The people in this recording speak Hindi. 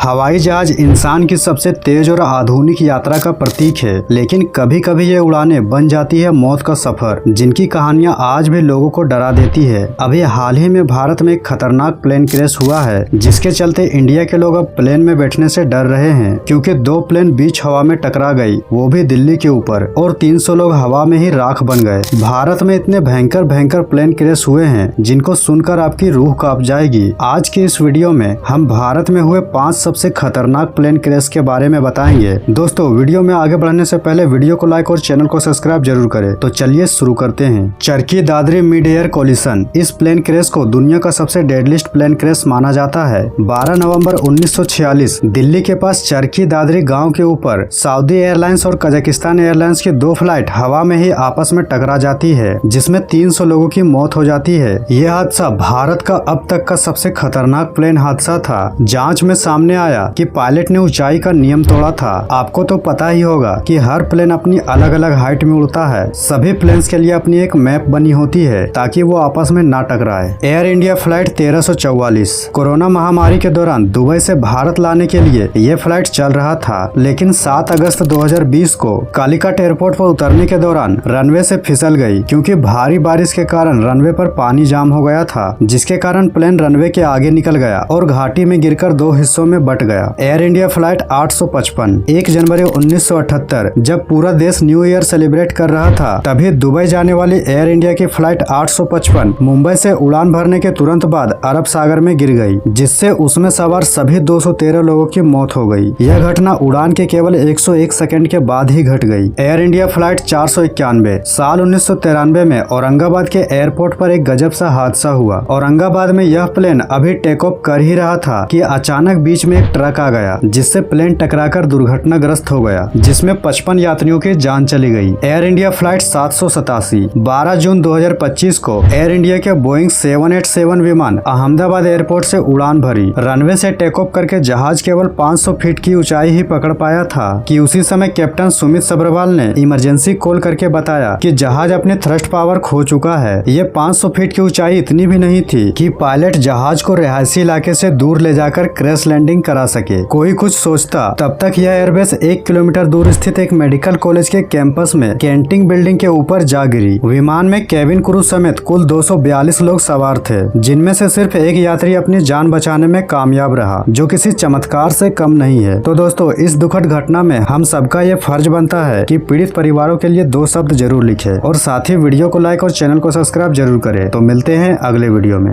हवाई जहाज इंसान की सबसे तेज और आधुनिक यात्रा का प्रतीक है, लेकिन कभी कभी ये उड़ानें बन जाती है मौत का सफर, जिनकी कहानियां आज भी लोगों को डरा देती है। अभी हाल ही में भारत में एक खतरनाक प्लेन क्रैश हुआ है, जिसके चलते इंडिया के लोग अब प्लेन में बैठने से डर रहे हैं, क्योंकि 2 प्लेन बीच हवा में टकरा गई, वो भी दिल्ली के ऊपर, और 300 लोग हवा में ही राख बन गए। भारत में इतने भयंकर भयंकर प्लेन क्रैश हुए हैं, जिनको सुनकर आपकी रूह कांप जाएगी। आज के इस वीडियो में हम भारत में हुए 5 सबसे खतरनाक प्लेन क्रैश के बारे में बताएंगे। दोस्तों, वीडियो में आगे बढ़ने से पहले वीडियो को लाइक और चैनल को सब्सक्राइब जरूर करें। तो चलिए शुरू करते हैं। Charkhi Dadri mid air collision. इस प्लेन क्रैश को दुनिया का सबसे डेडलिस्ट प्लेन क्रैश माना जाता है। 12 नवंबर 1946 दिल्ली के पास चरखी दादरी गांव के ऊपर सऊदी एयरलाइंस और कजाकिस्तान एयरलाइंस की 2 फ्लाइट हवा में ही आपस में टकरा जाती है, जिसमें 300 लोगों की मौत हो जाती है। यह हादसा भारत का अब तक का सबसे खतरनाक प्लेन हादसा था। जांच में सामने आया कि पायलट ने ऊंचाई का नियम तोड़ा था। आपको तो पता ही होगा कि हर प्लेन अपनी अलग अलग हाइट में उड़ता है। सभी प्लेन्स के लिए अपनी एक मैप बनी होती है ताकि वो आपस में ना टकराए। एयर इंडिया फ्लाइट 1344 कोरोना महामारी के दौरान दुबई से भारत लाने के लिए ये फ्लाइट चल रहा था, लेकिन 7 अगस्त 2020 को कालीकट एयरपोर्ट पर उतरने के दौरान रनवे से फिसल गई, क्योंकि भारी बारिश के कारण रनवे पर पानी जाम हो गया था, जिसके कारण प्लेन रनवे के आगे निकल गया और घाटी में गिरकर 2 हिस्सों में बट गया। एयर इंडिया फ्लाइट 855 1 जनवरी 1978 जब पूरा देश न्यू ईयर सेलिब्रेट कर रहा था, तभी दुबई जाने वाली एयर इंडिया की फ्लाइट 855 मुंबई से उड़ान भरने के तुरंत बाद अरब सागर में गिर गई, जिससे उसमें सवार सभी 213 लोगों की मौत हो गई। यह घटना उड़ान के केवल 101 सेकंड के बाद ही घट गई। एयर इंडिया फ्लाइट 491 साल 1993 में औरंगाबाद के एयरपोर्ट पर एक गजब सा हादसा हुआ। औरंगाबाद में यह प्लेन अभी टेक ऑफ कर ही रहा था कि अचानक बीच में एक ट्रक आ गया, जिससे प्लेन टकराकर दुर्घटनाग्रस्त हो गया, जिसमें 55 यात्रियों की जान चली गई। एयर इंडिया फ्लाइट 787 12 जून 2025 को एयर इंडिया के बोइंग 787 विमान अहमदाबाद एयरपोर्ट से उड़ान भरी। रनवे से टेक ऑफ करके जहाज केवल 500 फीट की ऊंचाई ही पकड़ पाया था कि उसी समय कैप्टन सुमित सब्रवाल ने इमरजेंसी कॉल करके बताया कि जहाज अपने थ्रस्ट पावर खो चुका है। ये 500 फीट की ऊंचाई इतनी भी नहीं थी कि पायलट जहाज को रिहायशी इलाके से दूर ले जाकर क्रैश लैंडिंग करा सके। कोई कुछ सोचता, तब तक यह एयरबेस 1 किलोमीटर दूर स्थित एक मेडिकल कॉलेज के कैंपस में कैंटिंग बिल्डिंग के ऊपर जा गिरी। विमान में केबिन क्रू समेत कुल 242 लोग सवार थे, जिनमें से सिर्फ एक यात्री अपनी जान बचाने में कामयाब रहा, जो किसी चमत्कार से कम नहीं है। तो दोस्तों, इस दुखद घटना में हम सबका ये फर्ज बनता है कि पीड़ित परिवारों के लिए 2 शब्द जरूर लिखें, और साथ ही वीडियो को लाइक और चैनल को सब्सक्राइब जरूर करें। तो मिलते हैं अगले वीडियो में।